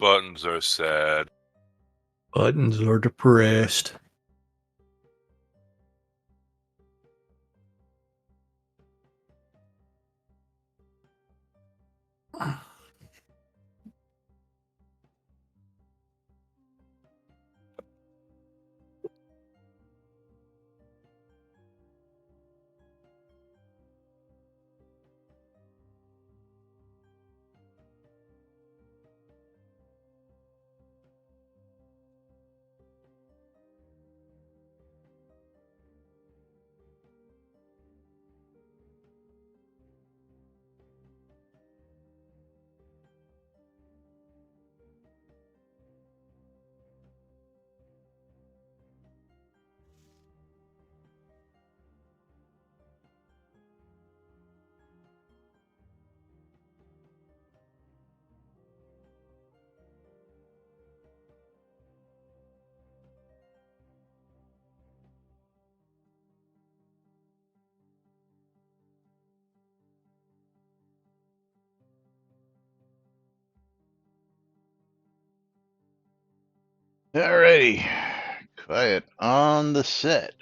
Buttons are sad. Buttons are depressed. Alrighty, quiet on the set.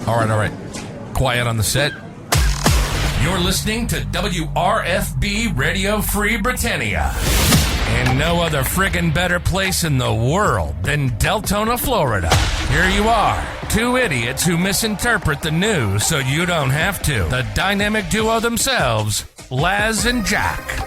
All right. Quiet on the set. You're listening to WRFB Radio Free Britannia. And no other friggin' better place in the world than Deltona, Florida. Here you are, two idiots who misinterpret the news so you don't have to. The dynamic duo themselves, Laz and Jack.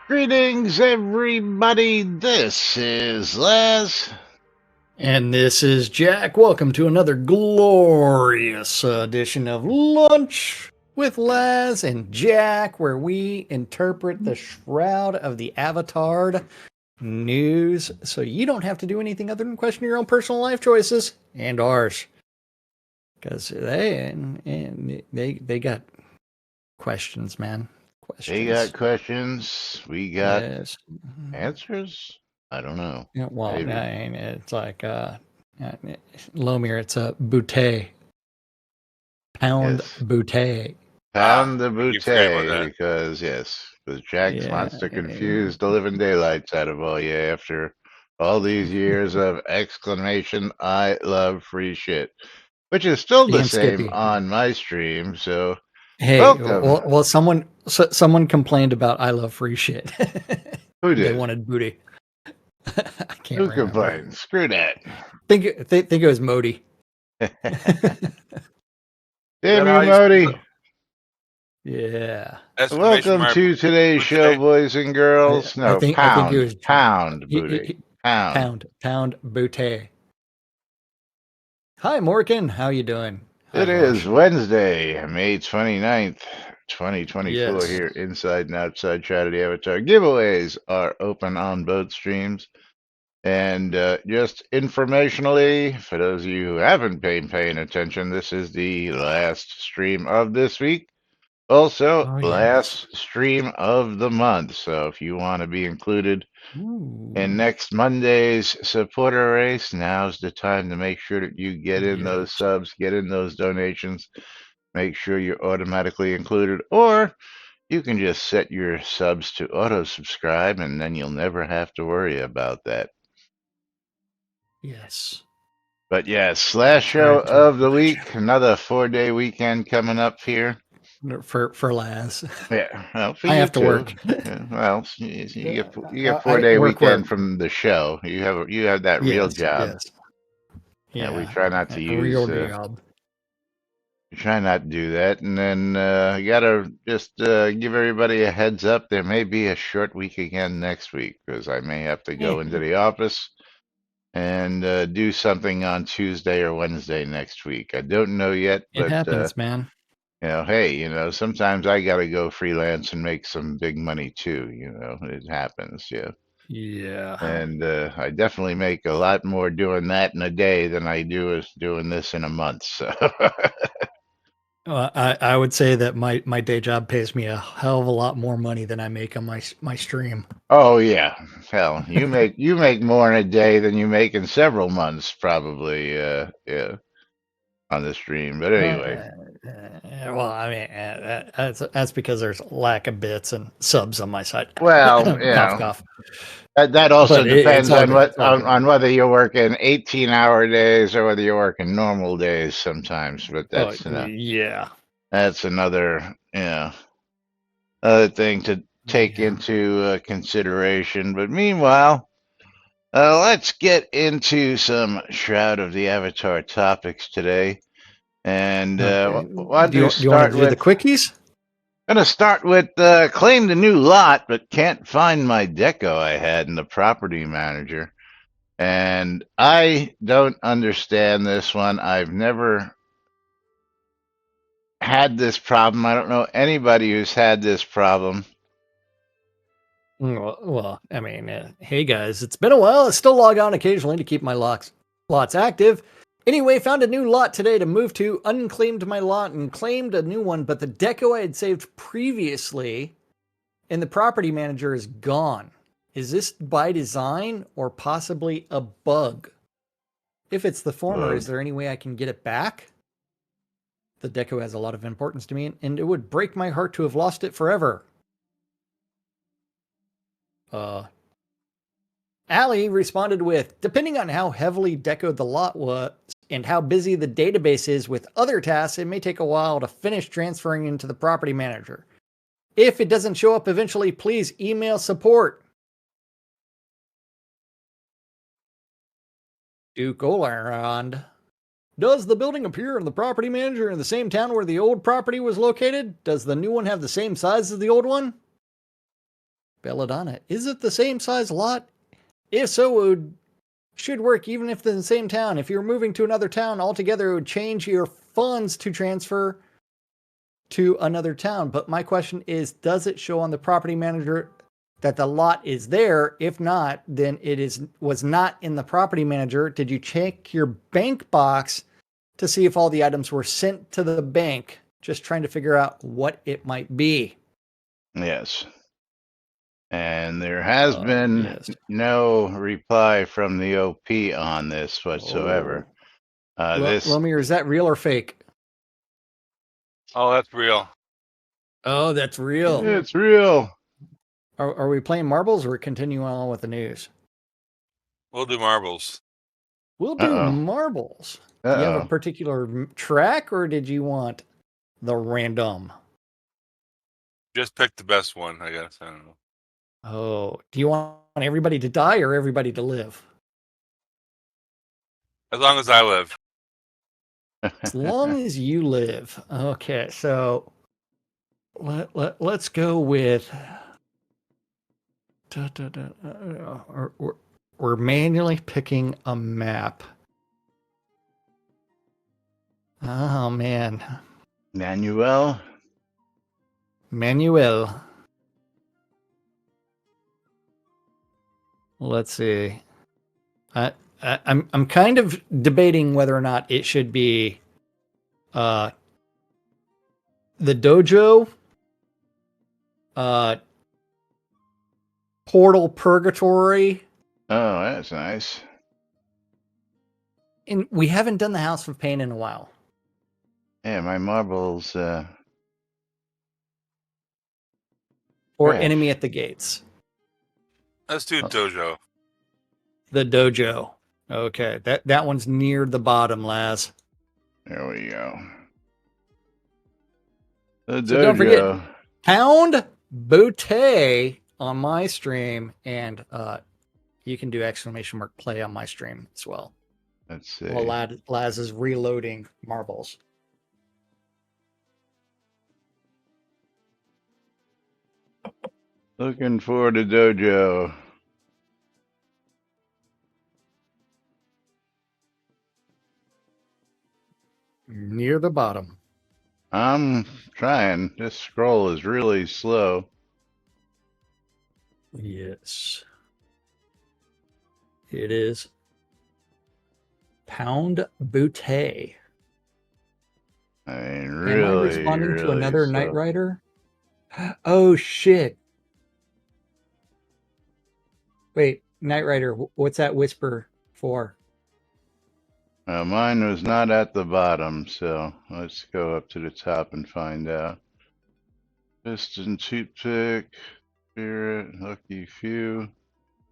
Greetings, everybody. This is Laz. And this is Jack. Welcome to another glorious edition of Lunch with Laz and Jack, where we interpret the Shroud of the Avatar news so you don't have to do anything other than question your own personal life choices and ours. Because they got questions, man. They got questions. We got answers. I don't know. Yeah, well, it's like Lomir. It's a bootay. Pound bootay. Pound the bootay because Jack wants to confuse the living daylights out of all you after all these years of exclamation I love free shit, which is still the same on my stream. So. Hey, well, someone complained about I love free shit. Who did? They wanted booty. I can't Who complained? Screw that. Think it was Modi. Damn you, Modi. Yeah. Welcome to today's show, boys and girls. I think it was pound booty. Pound booty. Hi, Morgan. How you doing? It is Wednesday, May 29th, 2024 here inside and outside Shroud of the Avatar. Giveaways are open on both streams. And just informationally, for those of you who haven't been paying attention, this is the last stream of this week. Also, last stream of the month. So if you want to be included in next Monday's supporter race, now's the time to make sure that you get in those subs, get in those donations, make sure you're automatically included. Or you can just set your subs to auto subscribe, and then you'll never have to worry about that. Yes. But yeah, slash show of the week, another 4-day weekend coming up here. For Laz. Yeah, well, for I you have to too. work. Yeah, well, you get I 4-day weekend work. from the show. You have that real Yes, job. yes. Yeah, we Yeah. try not to A use. real job. We try not to do that, and then you gotta just give everybody a heads up. There may be a short week again next week because I may have to go into the office and do something on Tuesday or Wednesday next week. I don't know yet, It but happens, man. hey, sometimes I got to go freelance and make some big money too. It happens. Yeah. Yeah. And I definitely make a lot more doing that in a day than I do as doing this in a month. So, I would say that my day job pays me a hell of a lot more money than I make on my stream. oh yeah, hell, you make more in a day than you make in several months, probably. Yeah, on the stream. But anyway, Well, I mean, that's because there's lack of bits and subs on my side. well, Cough, cough. that also But it's depends all on good. what It's all good. on whether you're working 18-hour days or whether you're working normal days sometimes. But Oh, that's yeah. that's another other thing to take Yeah. into consideration. But meanwhile, let's get into some Shroud of the Avatar topics today. And Okay. why don't Do you you do you want start to do the with? quickies? Gonna start with claim the new lot, but can't find my deco I had in the property manager. And I don't understand this one. I've never had this problem. I don't know anybody who's had this problem. Well, I mean, hey guys, it's been a while. I still log on occasionally to keep my lots active. Anyway, found a new lot today to move to, unclaimed my lot and claimed a new one, but the deco I had saved previously in the property manager is gone. Is this by design or possibly a bug? If it's the former, is there any way I can get it back? The deco has a lot of importance to me, and it would break my heart to have lost it forever. Allie responded with, depending on how heavily decoed the lot was and how busy the database is with other tasks, it may take a while to finish transferring into the property manager. If it doesn't show up eventually, please email support. Duke Olerand. Does the building appear in the property manager in the same town where the old property was located? Does the new one have the same size as the old one? Belladonna. Is it the same size lot? If so, it should work even if they're in the same town. If you're moving to another town altogether, it would change your funds to transfer to another town. But my question is, does it show on the property manager that the lot is there? If not, then it was not in the property manager. Did you check your bank box to see if all the items were sent to the bank? Just trying to figure out what it might be. Yes. And there has been Yes. no reply from the OP on this whatsoever. Lumir, is that real or fake? Oh, that's real. Oh, that's real. It's real. Are we playing marbles or continuing on with the news? We'll do marbles. We'll do marbles. Do you have a particular track or did you want the random? Just pick the best one, I guess. I don't know. Oh, do you want everybody to die or everybody to live? As long as I live. As long as you live. Okay, so let's go with. We're manually picking a map. Oh man, Manuel. Let's see. I'm kind of debating whether or not it should be the dojo, portal purgatory. Oh, that's nice. And we haven't done the House of Pain in a while. Yeah, my marbles. or Crash. enemy at the gates? Let's do dojo. The dojo. Okay, that one's near the bottom, Laz. There we go. The So don't forget, dojo. pound bootay on my stream, and you can do exclamation mark play on my stream as well. Let's see. While Laz is reloading marbles. Looking for the dojo. Near the bottom. I'm trying. This scroll is really slow. Yes. It is pound bootay. I mean, Am really, I responding really to another slow. Knight Rider? Oh shit. Wait, Knight Rider, what's that whisper for? Mine was not at the bottom, so let's go up to the top and find out. Piston, Toothpick, Spirit, Lucky Few.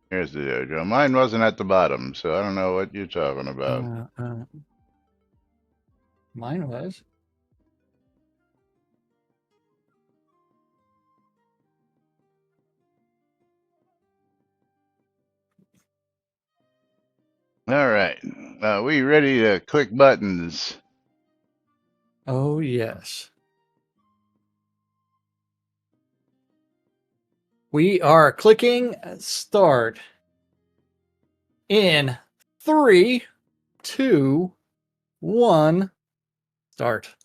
Here's the dojo. Mine wasn't at the bottom, so I don't know what you're talking about. Mine was. All right. We ready to click buttons? Oh, yes. We are clicking start in 3, 2, 1, start.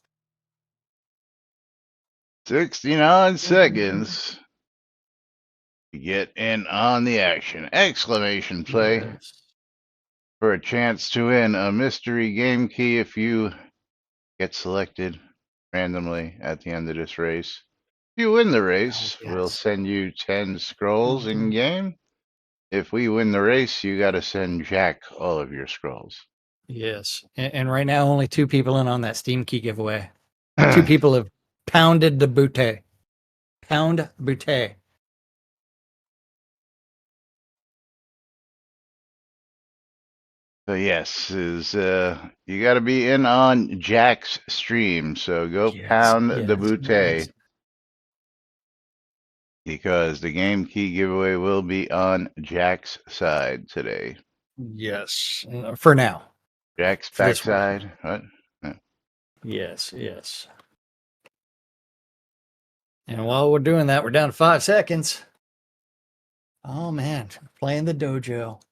69 seconds to get in on the action. Exclamation play Yes. for a chance to win a mystery game key if you get selected randomly at the end of this race. If you win the race, Oh, we'll yes. send you 10 scrolls in Mhm. game. If we win the race, you got to send Jack all of your scrolls. Yes. And right now, only 2 people in on that Steam key giveaway. 2 people have pounded the bootay. Pound bootay. So yes, you got to be in on Jack's stream. So go pound the bootay because the game key giveaway will be on Jack's side today. Yes. For now. Jack's For this week. backside. What? Yes, yes. And while we're doing that, we're down to 5 seconds. Oh man, playing the dojo.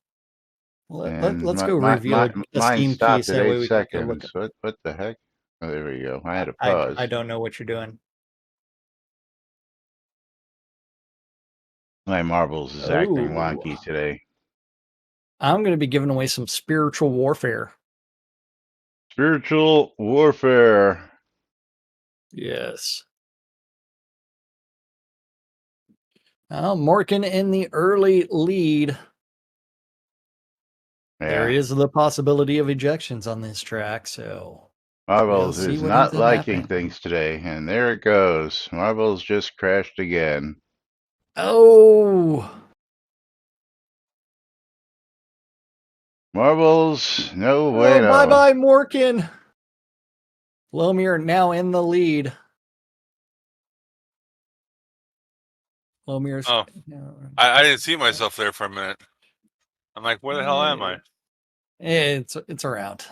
Let's go reveal a mine Steam key stopped so at that way 8 we can go look seconds. at. What the heck? Oh, there we go. I had a pause. I don't know what you're doing. My marbles is acting wonky today. I'm going to be giving away some spiritual warfare. Spiritual warfare. Yes. Morgan in the early lead. Yeah. There is the possibility of ejections on this track, so Marbles we'll see is what not ends up liking happening. things today, and there it goes. Marbles just crashed again. Oh, Marbles, no bueno. Bye-bye, Morgan. Lomir now in the lead. Lomir's. Oh, I didn't see myself there for a minute. I'm like, where the hell am I? It's around.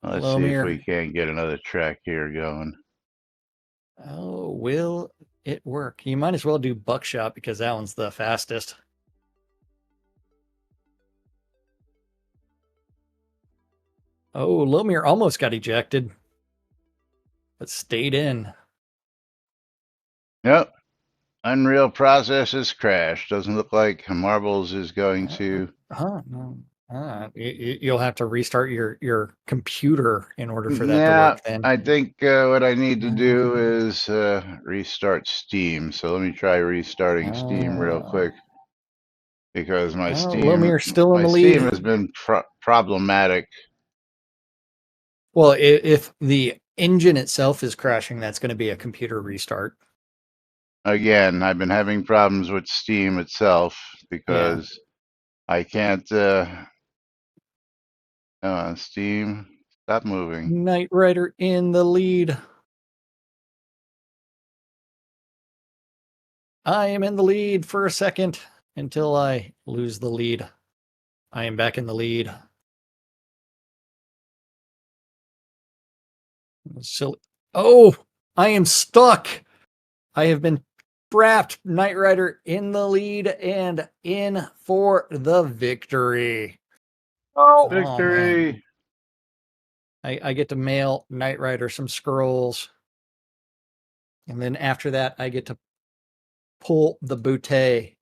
Let's see Lomir. if we can't get another track here going. Oh, will it work? You might as well do Buckshot because that one's the fastest. Oh, Lomir almost got ejected, but stayed in. Yep. Unreal Processes crashed. Doesn't look like Marbles is going to. You'll have to restart your computer in order for that to work. Then I think what I need to do is restart Steam. So let me try restarting Steam real quick because my Lomir's still in the lead. Steam has been problematic. Well, if the engine itself is crashing, that's going to be a computer restart. again, I've been having problems with Steam itself because I can't. Steam, stop moving. Knight Rider in the lead. I am in the lead for a second until I lose the lead. I am back in the lead. So, oh, I am stuck. I have been trapped. Knight Rider in the lead and in for the victory. Oh man. Victory! I get to mail Knight Rider some scrolls. And then after that, I get to pull the bouquet.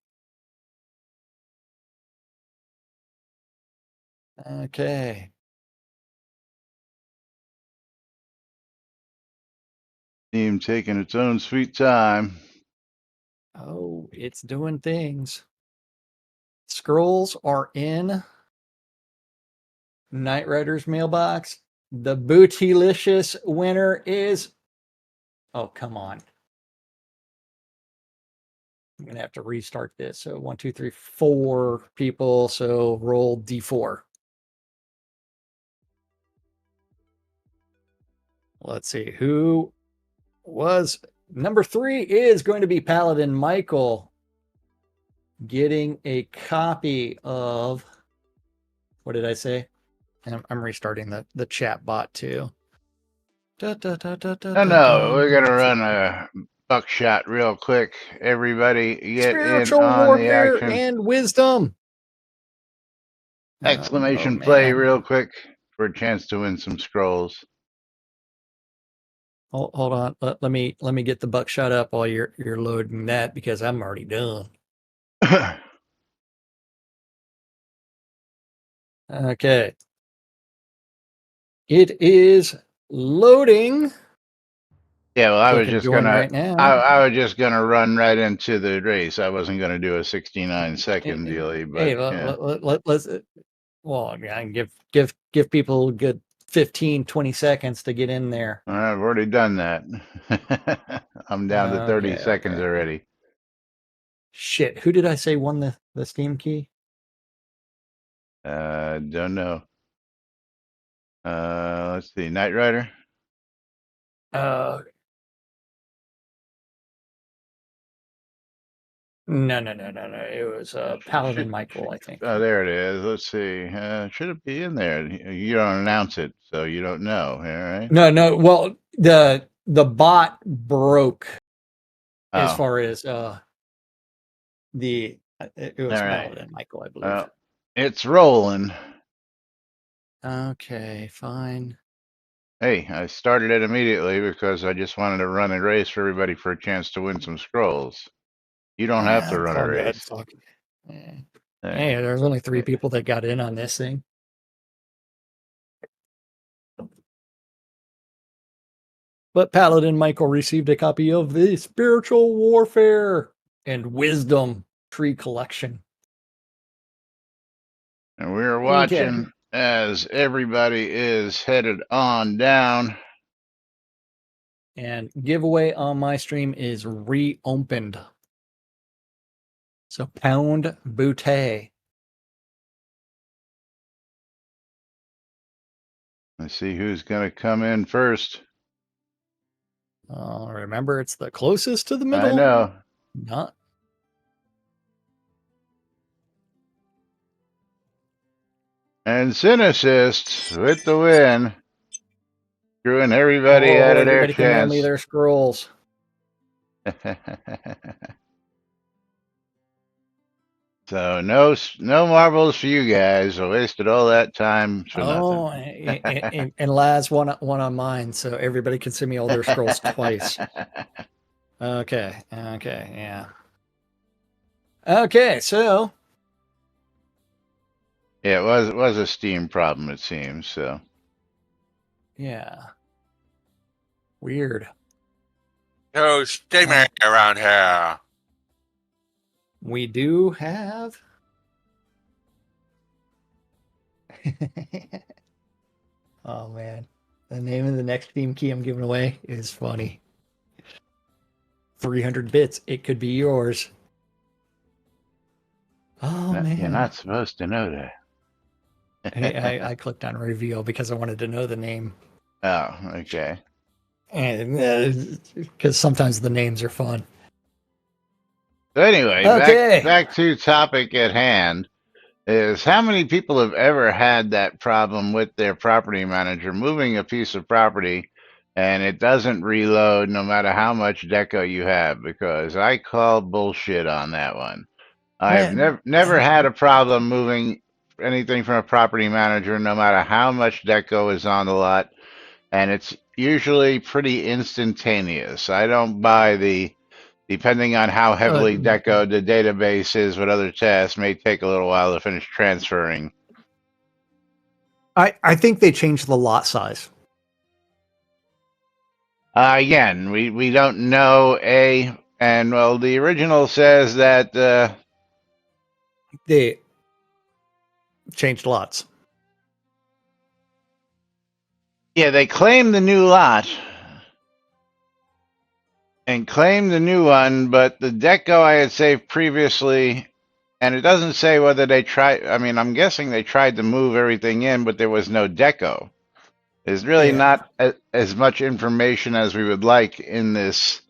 Okay. Steam taking its own sweet time. Oh, it's doing things. Scrolls are in Knight Rider's mailbox. The bootylicious winner is. Oh, come on. I'm going to have to restart this. So 1, 2, 3, 4 people. So roll D4. Let's see. Who was number 3 is going to be Paladin Michael getting a copy of. What did I say? I'm restarting the chat bot too. No, we're going to run a buckshot real quick. Everybody get in Spiritual on the warfare action. and wisdom. Exclamation oh, play man. real quick for a chance to win some scrolls. Hold on. Let me get the buckshot up while you're loading that because I'm already done. Okay. It is loading. Yeah, well, I was Clicking just join gonna, right now. I was just gonna run right into the race. I wasn't gonna do a 69-second dealie, but Hey, yeah. let's. Well, I mean, I can give people a good 15, 20 seconds to get in there. I've already done that. I'm down to 30 seconds Okay. already. Shit, who did I say won the Steam key? Don't know. Let's see, Knight Rider. No. It was Paladin Michael, I think. Oh, there it is. Let's see. Should it be in there? You don't announce it, so you don't know. All right. No. Well, the bot broke as Oh, far as it was all right. Paladin Michael, I believe. Well, it's rolling. Okay, fine. Hey, I started it immediately because I just wanted to run a race for everybody for a chance to win some scrolls. You don't have to It's run all a good. race. It's all good. Yeah. Hey. Hey, there's only 3 people that got in on this thing. But Paladin Michael received a copy of the Spiritual Warfare and Wisdom Tree Collection. And we're watching as everybody is headed on down. And giveaway on my stream is reopened. So pound boutte. Let's see who's going to come in first. Remember, it's the closest to the middle. I know. Not. And Synassist with the win. Screwing everybody out of their Everybody can mail me chance. their scrolls. So no marbles for you guys. I wasted all that time for nothing. And Laz one on mine, so everybody can send me all their scrolls twice. Okay, yeah. Okay, so Yeah, it was a Steam problem, it seems. So yeah, weird. Yo, stay man around here. We do have. Oh man, the name of the next theme key I'm giving away is funny. 300 bits. It could be yours. Oh, No, man. you're not supposed to know that. Hey, I clicked on reveal because I wanted to know the name. Oh, okay. And because sometimes the names are fun. So anyway, Okay. back to topic at hand is how many people have ever had that problem with their property manager moving a piece of property and it doesn't reload no matter how much deco you have? Because I call bullshit on that one. I've never had a problem moving anything from a property manager no matter how much deco is on the lot, and it's usually pretty instantaneous. I don't buy the depending on how heavily decoed the database is with other tasks, may take a little while to finish transferring. I think they changed the lot size. Again, we don't know and well, the original says that They changed lots. yeah, they claim the new lot and claim the new one, but the deco I had saved previously, and it doesn't say whether they tried. I mean, I'm guessing they tried to move everything in, but there was no deco. There's really not as much information as we would like in this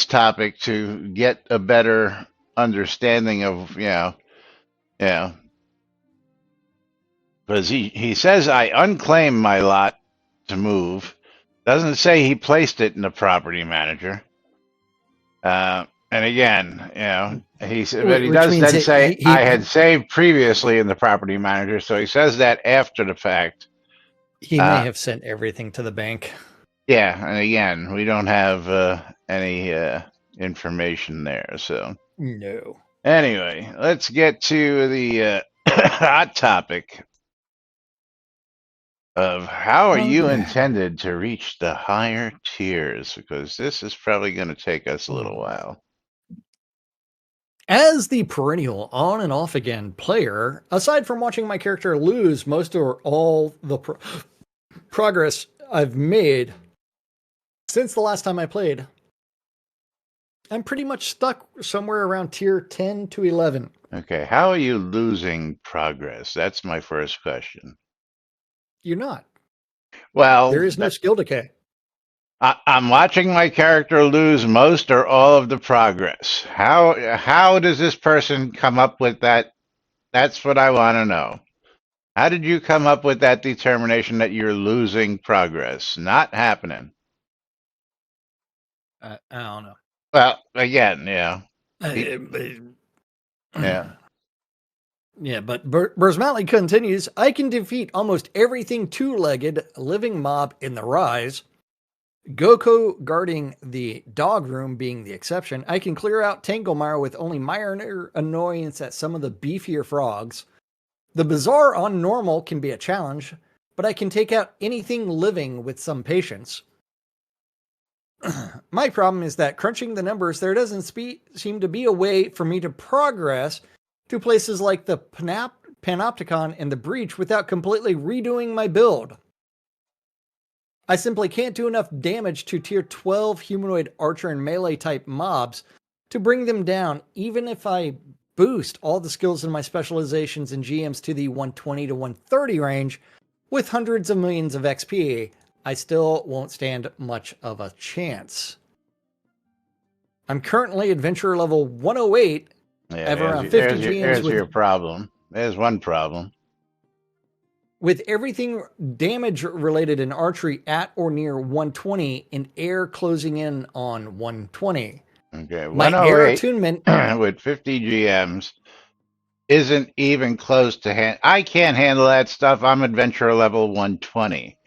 topic to get a better understanding of because he says I unclaimed my lot to move. Doesn't say he placed it in the property manager. And again, he said, but he does then say I had saved previously in the property manager. So he says that after the fact. He may have sent everything to the bank. Yeah, and again, we don't have any information there. So no. Anyway, let's get to the hot topic of how are you intended to reach the higher tiers, because this is probably going to take us a little while. As the perennial on and off again player, aside from watching my character lose most or all the progress I've made since the last time I played, I'm pretty much stuck somewhere around tier 10 to 11. Okay, how are you losing progress? That's my first question. You're not. Well, there is no skill decay. I'm watching my character lose most or all of the progress. How does this person come up with that? That's what I want to know. How did you come up with that determination that you're losing progress? Not happening. I don't know. Well, again, yeah. Yeah, but Burzmally continues, I can defeat almost everything two-legged living mob in the Rise. Goku guarding the dog room being the exception. I can clear out Tanglemire with only minor annoyance at some of the beefier frogs. The Bazaar on normal can be a challenge, but I can take out anything living with some patience. My problem is that crunching the numbers, there doesn't seem to be a way for me to progress to places like the Panopticon and the Breach without completely redoing my build. I simply can't do enough damage to tier 12 humanoid archer and melee type mobs to bring them down, even if I boost all the skills in my specializations and GMs to the 120 to 130 range with hundreds of millions of XP. I still won't stand much of a chance. I'm currently adventurer level 108. Yeah, I have around 50 GMs. There's your problem. There's one problem. With everything damage related in archery at or near 120 and air closing in on 120. Okay, my air attunement with 50 GMs isn't even close to I can't handle that stuff. I'm adventurer level 120.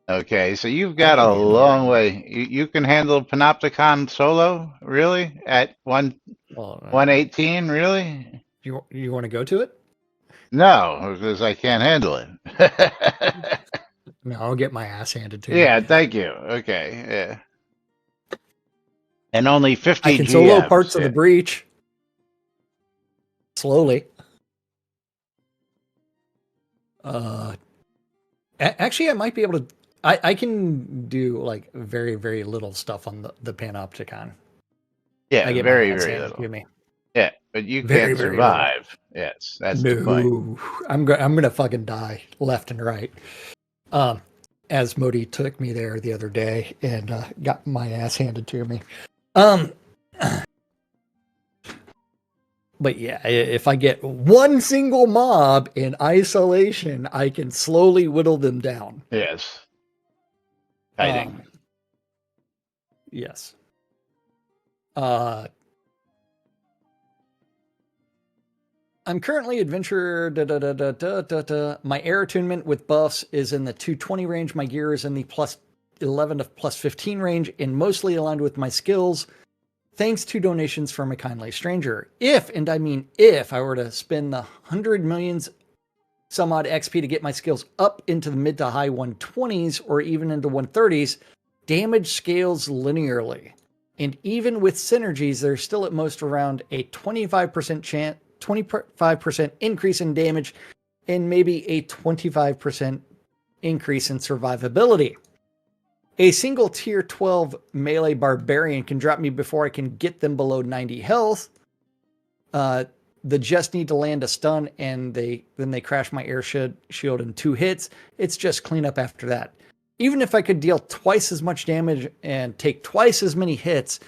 Okay, so you've got a long way. You can handle Panopticon solo, really? At 118, really? You want to go to it? No, because I can't handle it. No, I'll get my ass handed to me. Yeah, thank you. Okay, yeah. And only 50 I can GMs, solo parts of the Breach. Slowly. Actually, I might be able to... I can do like very, very little stuff on the Panopticon. Yeah, I get my very, ass very handed little. to me. Yeah, but you Very, can't very little. survive. Yes, that's the point. No, I'm gonna fucking die left and right. Um, as Modi took me there the other day and got my ass handed to me. Um, but yeah, if I get one single mob in isolation, I can slowly whittle them down. Yes. Kiting. Yes. I'm currently adventure. My air attunement with buffs is in the 220 range. My gear is in the plus 11 to plus 15 range and mostly aligned with my skills. Thanks to donations from a kindly stranger. If, and I mean if, I were to spend the 100 millions some odd XP to get my skills up into the mid to high 120s or even into 130s, damage scales linearly. And even with synergies, there's still at most around a 25% increase in damage and maybe a 25% increase in survivability. A single tier 12 melee barbarian can drop me before I can get them below 90 health. They just need to land a stun and then they crash my air shield in 2 hits. It's just cleanup after that. Even if I could deal twice as much damage and take twice as many hits,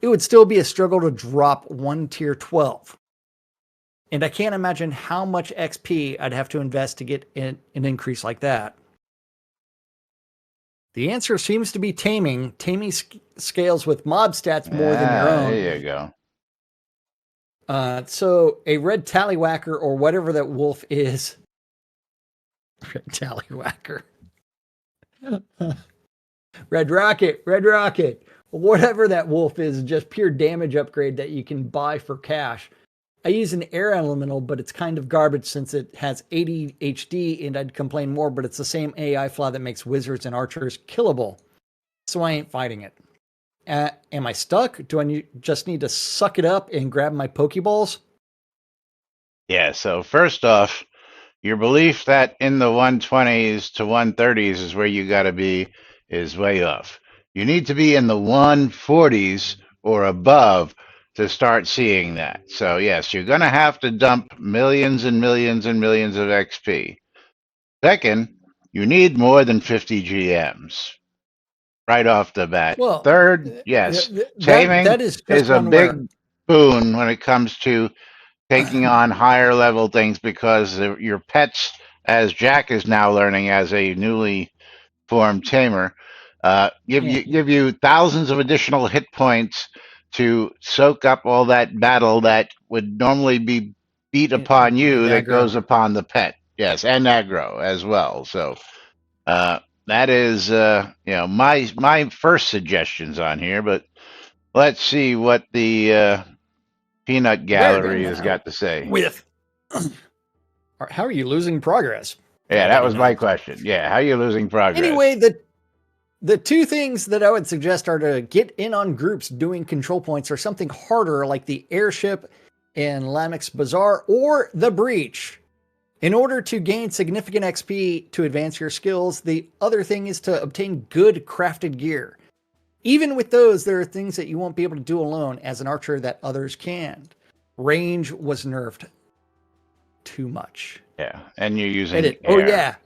it would still be a struggle to drop one tier 12. And I can't imagine how much XP I'd have to invest to get an increase like that. The answer seems to be taming. Taming scales with mob stats more than your own. There you go. So a red tallywhacker or whatever that wolf is. Red tallywhacker. Red rocket. Whatever that wolf is just pure damage upgrade that you can buy for cash. I use an air elemental, but it's kind of garbage since it has 80 HD, and I'd complain more, but it's the same AI flaw that makes wizards and archers killable. So I ain't fighting it. Am I stuck? Do I just need to suck it up and grab my Pokeballs? Yeah, so first off, your belief that in the 120s to 130s is where you got to be is way off. You need to be in the 140s or above to start seeing that. So, yes, you're going to have to dump millions and millions and millions of XP. Second, you need more than 50 GMs right off the bat. Well, Third, yes, that taming is just is a one big where boon when it comes to taking on higher level things because your pets, as Jack is now learning as a newly formed tamer, give you thousands of additional hit points to soak up all that battle that would normally be beat upon you and that aggro. goes upon the pet. Yes, and aggro as well. So that is my first suggestions on here, but let's see what the peanut gallery has got to say. With how are you losing progress? Yeah, that Nobody was my knows. question. Yeah, how are you losing progress? Anyway, the two things that I would suggest are to get in on groups doing control points or something harder like the airship in Lamek's Bazaar or the Breach. In order to gain significant XP to advance your skills, the other thing is to obtain good crafted gear. Even with those, there are things that you won't be able to do alone as an archer that others can. Range was nerfed too much. Yeah, and you're using air. Oh yeah.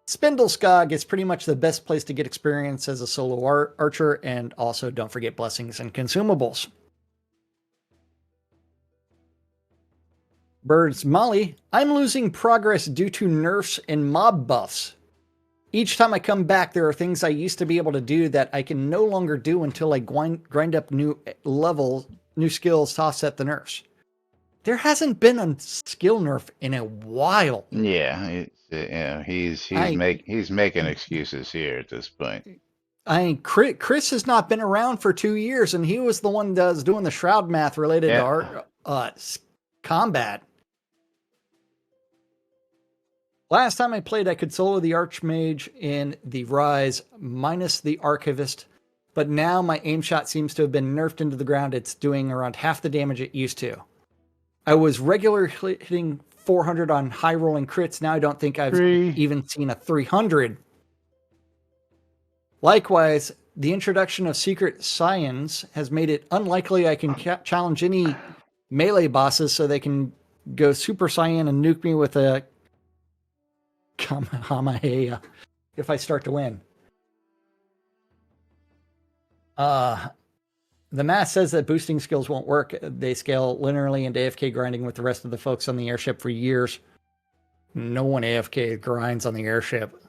Spindleskog is pretty much the best place to get experience as a solo archer, and also don't forget blessings and consumables. Birds Molly, I'm losing progress due to nerfs and mob buffs. Each time I come back, there are things I used to be able to do that I can no longer do until I grind up new skills to offset the nerfs. There hasn't been a skill nerf in a while. Yeah, he's making excuses here at this point. Chris has not been around for 2 years, and he was the one that was doing the Shroud math related to our combat. Last time I played, I could solo the Archmage in the Rise minus the Archivist, but now my aim shot seems to have been nerfed into the ground. It's doing around half the damage it used to. I was regularly hitting 400 on high rolling crits. Now I don't think I've even seen a 300. Likewise, the introduction of secret science has made it unlikely I can challenge any melee bosses so they can go Super Saiyan and nuke me with a Kamehameha if I start to win. The math says that boosting skills won't work. They scale linearly and AFK grinding with the rest of the folks on the airship for years. No one AFK grinds on the airship.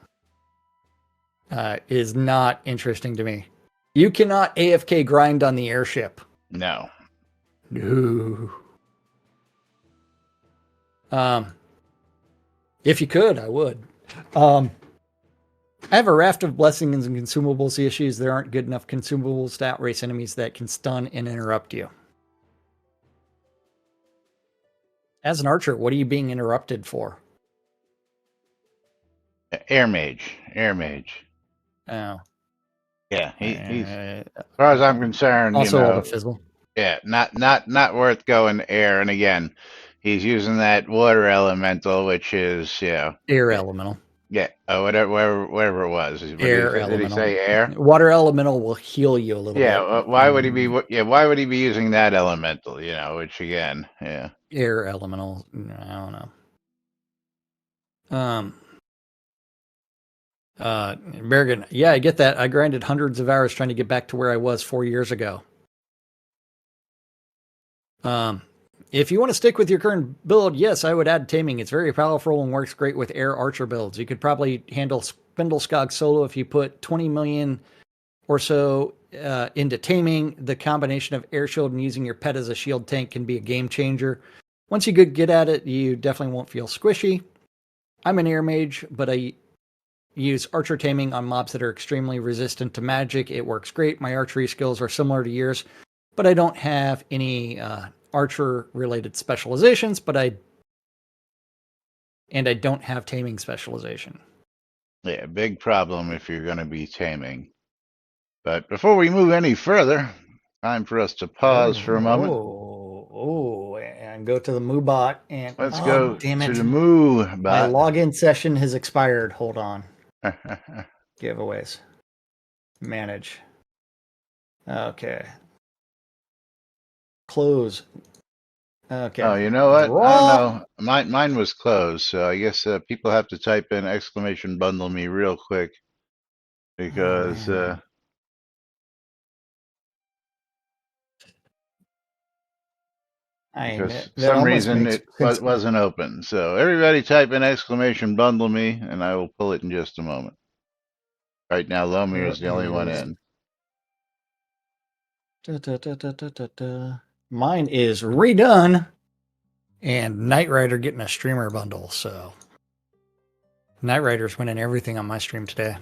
Is not interesting to me. You cannot AFK grind on the airship. No. No. If you could, I would. I have a raft of blessings and consumables issues. There aren't good enough consumables to outrace enemies that can stun and interrupt you. As an archer, what are you being interrupted for? Air mage. Air mage. Oh. Yeah, he's as far as I'm concerned, Also you know, all the fizzle. yeah, not worth going air. And again, he's using that water elemental, which is, you know, Air elemental. yeah, whatever it was. Air Did he elemental. say air? Water elemental will heal you a little bit. Yeah, why would he be? Yeah, why would he be using that elemental? You know, which again, yeah. Air elemental. I don't know. Bergen, yeah, I get that. I grinded hundreds of hours trying to get back to where I was 4 years ago. If you want to stick with your current build, yes, I would add taming. It's very powerful and works great with air archer builds. You could probably handle Spindleskog solo if you put 20 million or so into taming. The combination of air shield and using your pet as a shield tank can be a game changer. Once you get at it, you definitely won't feel squishy. I'm an air mage, but I use archer taming on mobs that are extremely resistant to magic. It works great. My archery skills are similar to yours, but I don't have any archer related specializations, I don't have taming specialization. Yeah, big problem if you're going to be taming. But before we move any further, time for us to pause for a moment. And go to the MooBot and Let's go damn it. to the MooBot. My login session has expired. Hold on. Giveaways. Manage. Okay. Close. Okay. Oh, you know what? Draw. I don't know. Mine was closed, so I guess people have to type in exclamation bundle me real quick because for some reason it wasn't open. So everybody type in exclamation bundle me, and I will pull it in just a moment. Right now, Lomir is the only one in. Mine is redone, and Knight Rider getting a streamer bundle. So Knight Rider's winning everything on my stream today.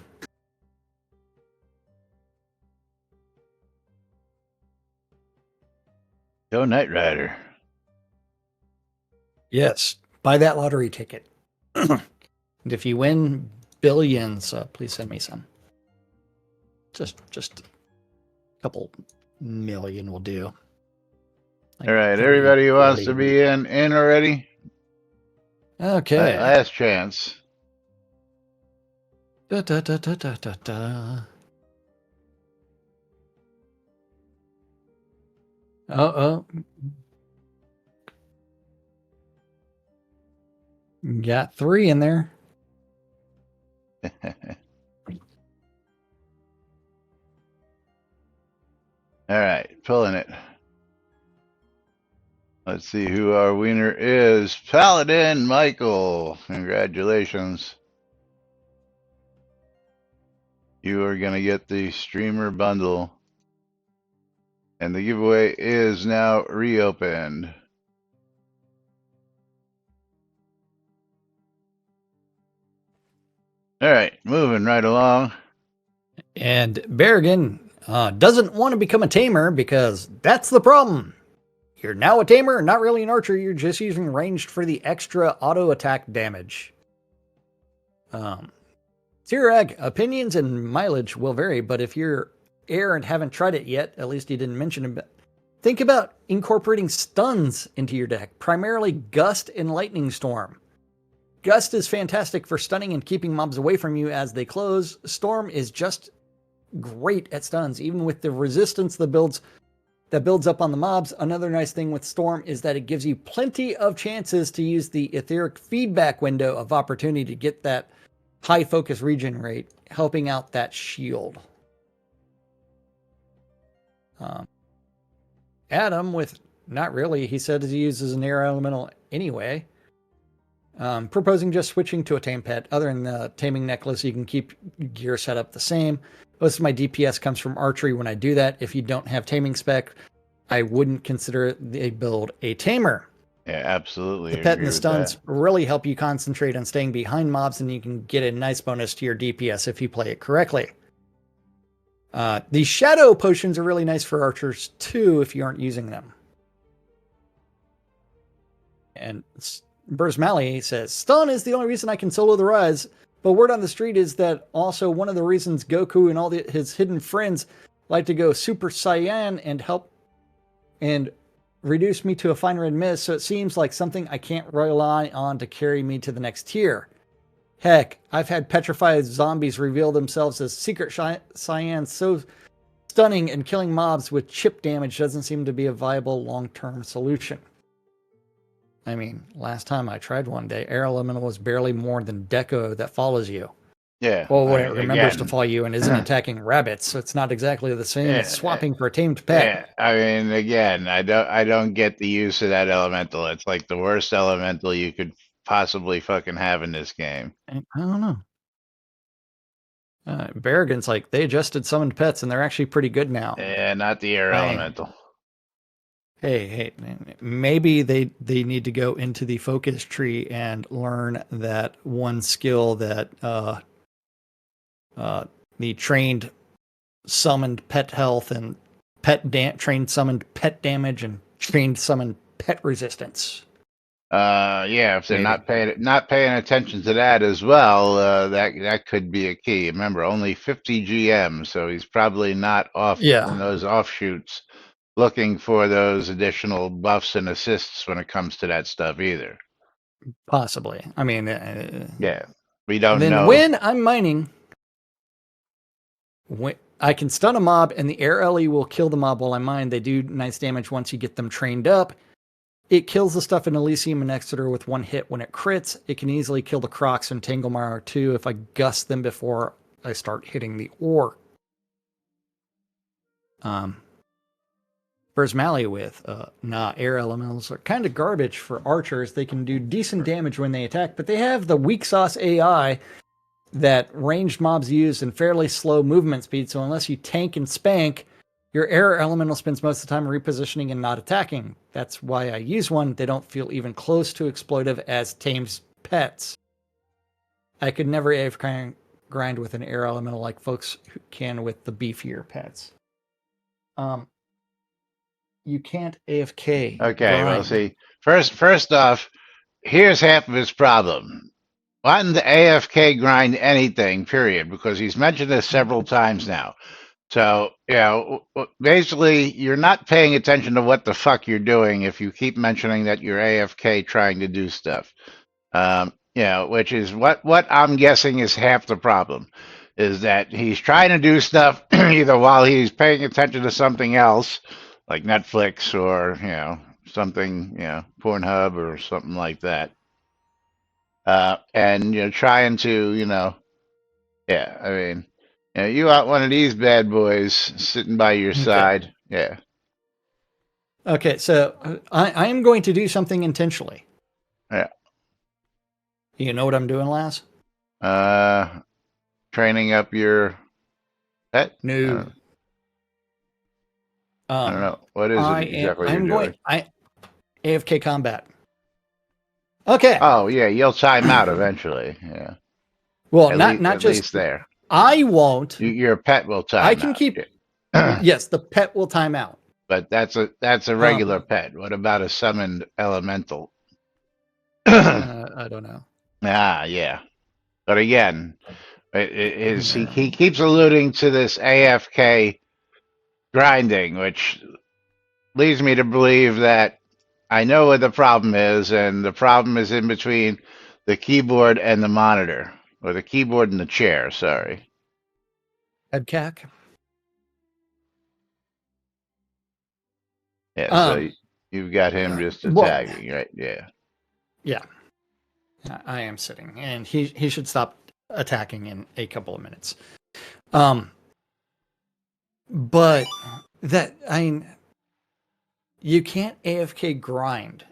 Go Knight Rider. Yes, buy that lottery ticket. And if you win billions, please send me some. Just a couple million will do. All right, everybody who wants to be in already. Okay. Last chance. Da, da, da, da, da, da, da. Got 3 in there. All right, pulling it. Let's see who our winner is. Paladin Michael. Congratulations. You are going to get the streamer bundle. And the giveaway is now reopened. All right, moving right along. And Berrigan doesn't want to become a tamer because that's the problem. You're now a tamer, not really an archer. You're just using ranged for the extra auto attack damage. Zirag, opinions and mileage will vary, but if you're air and haven't tried it yet, at least you didn't mention it, think about incorporating stuns into your deck, primarily Gust and Lightning Storm. Gust is fantastic for stunning and keeping mobs away from you as they close. Storm is just great at stuns, even with the resistance that builds up on the mobs. Another nice thing with Storm is that it gives you plenty of chances to use the etheric feedback window of opportunity to get that high focus regen rate, helping out that shield. Adam, with not really, he said he uses an air elemental anyway. Proposing just switching to a tame pet. Other than the taming necklace, you can keep gear set up the same. Most of my DPS comes from archery when I do that. If you don't have taming spec, I wouldn't consider the build a tamer. Yeah, absolutely. The pet and the stuns really help you concentrate on staying behind mobs, and you can get a nice bonus to your DPS if you play it correctly. These shadow potions are really nice for archers too if you aren't using them. And Burrs Malley says, stun is the only reason I can solo the rise, but word on the street is that also one of the reasons Goku and all his hidden friends like to go Super Saiyan and help and reduce me to a fine red mist, so it seems like something I can't rely on to carry me to the next tier. Heck, I've had petrified zombies reveal themselves as secret Saiyans, so stunning and killing mobs with chip damage doesn't seem to be a viable long-term solution. I mean, last time I tried one day, Air Elemental was barely more than Deco that follows you. Yeah. Well, when it remembers to follow you and isn't attacking rabbits, so it's not exactly the same as swapping for a tamed pet. Yeah, I mean, again, I don't get the use of that elemental. It's like the worst elemental you could possibly fucking have in this game. I don't know. Barragan's like, they adjusted summoned pets and they're actually pretty good now. Yeah, not the air elemental. Hey, maybe they need to go into the focus tree and learn that one skill that the trained summoned pet health and trained summoned pet damage and trained summoned pet resistance. Yeah, if they're not paying attention to that as well, that could be a key. Remember, only 50 GM, so he's probably not off in those offshoots looking for those additional buffs and assists when it comes to that stuff either. Possibly. I mean, yeah, we don't then know. When I'm mining, when I can stun a mob and the air LE will kill the mob while I mine. They do nice damage once you get them trained up. It kills the stuff in Elysium and Exeter with one hit when it crits. It can easily kill the Crocs and Tanglemire too if I gust them before I start hitting the ore. Burrs Malley with, air elementals are kind of garbage for archers. They can do decent damage when they attack, but they have the weak sauce AI that ranged mobs use and fairly slow movement speed, so unless you tank and spank, your air elemental spends most of the time repositioning and not attacking. That's why I use one. They don't feel even close to exploitive as tamed pets. I could never AFK grind with an air elemental like folks who can with the beefier pets. You can't AFK. Okay, grind. well, see, first off, here's half of his problem. Wanting to AFK grind anything, period, because he's mentioned this several times now. So, basically, you're not paying attention to what the fuck you're doing if you keep mentioning that you're AFK trying to do stuff. Which is what I'm guessing is half the problem, is that he's trying to do stuff either while he's paying attention to something else, like Netflix or, something, Pornhub or something like that. And, trying to, you want one of these bad boys sitting by your side. Yeah. Okay, so I am going to do something intentionally. Yeah. You know what I'm doing, Lass? Training up your pet? No. I don't know. What is it exactly you're doing? AFK combat. Okay. Oh, yeah, you'll time out eventually. Yeah. Well, at not just least there. I won't. Your pet will time out. I can keep. Yes, the pet will time out. But that's a regular pet. What about a summoned elemental? I don't know. Yeah. But again, he keeps alluding to this AFK grinding, which leads me to believe that I know what the problem is, and the problem is in between the keyboard and the monitor, or the keyboard and the chair, sorry. Head cack? Yeah, so you've got him just well, attacking, right? Yeah. yeah, I am sitting, and he should stop attacking in a couple of minutes. But that, I mean, you can't AFK grind.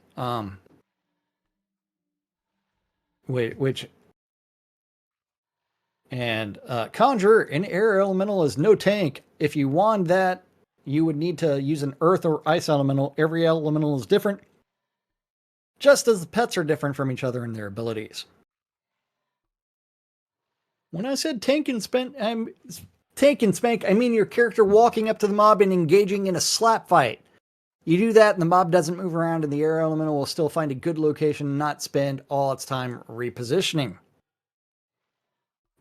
Which and Conjurer, an air elemental is no tank. If you wand that, you would need to use an earth or ice elemental. Every elemental is different, just as the pets are different from each other in their abilities. When I said tank and spank, I mean your character walking up to the mob and engaging in a slap fight. You do that and the mob doesn't move around, and the air elemental will still find a good location and not spend all its time repositioning.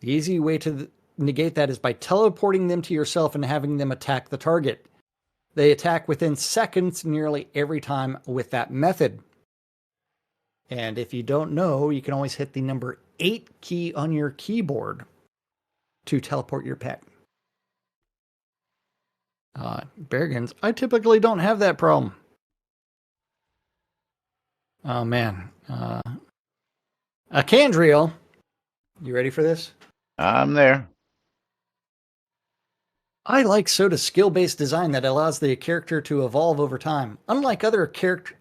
The easy way to negate that is by teleporting them to yourself and having them attack the target. They attack within seconds nearly every time with that method. And if you don't know, you can always hit the number 8 key on your keyboard to teleport your pet. Beargans, I typically don't have that problem. Oh man. Candriel, you ready for this? I'm there. I like Soda's skill-based design that allows the character to evolve over time, unlike other character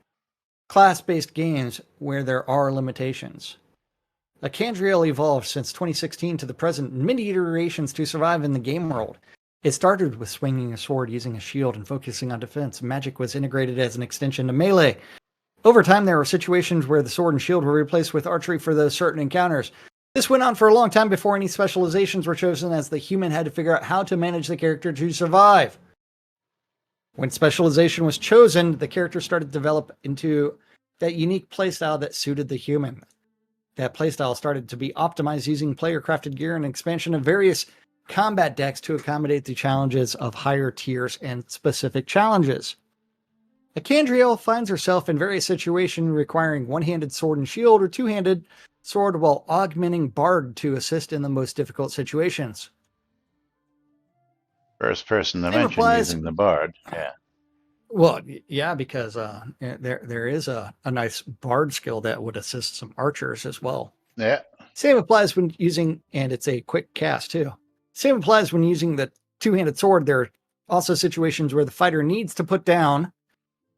class-based games where there are limitations. Candriel evolved since 2016 to the present in many iterations to survive in the game world. It started with swinging a sword, using a shield, and focusing on defense. Magic was integrated as an extension to melee. Over time, there were situations where the sword and shield were replaced with archery for those certain encounters. This went on for a long time before any specializations were chosen, as the human had to figure out how to manage the character to survive. When specialization was chosen, the character started to develop into that unique playstyle that suited the human. That playstyle started to be optimized using player-crafted gear and expansion of various combat decks to accommodate the challenges of higher tiers and specific challenges. Candriel finds herself in various situations requiring one-handed sword and shield or two-handed sword, while augmenting Bard to assist in the most difficult situations. First person to Same mention applies- using the bard. Yeah. Well, yeah, because there is a nice Bard skill that would assist some archers as well. Yeah. Same applies when using, and it's a quick cast too. Same applies when using the two-handed sword. There are also situations where the fighter needs to put down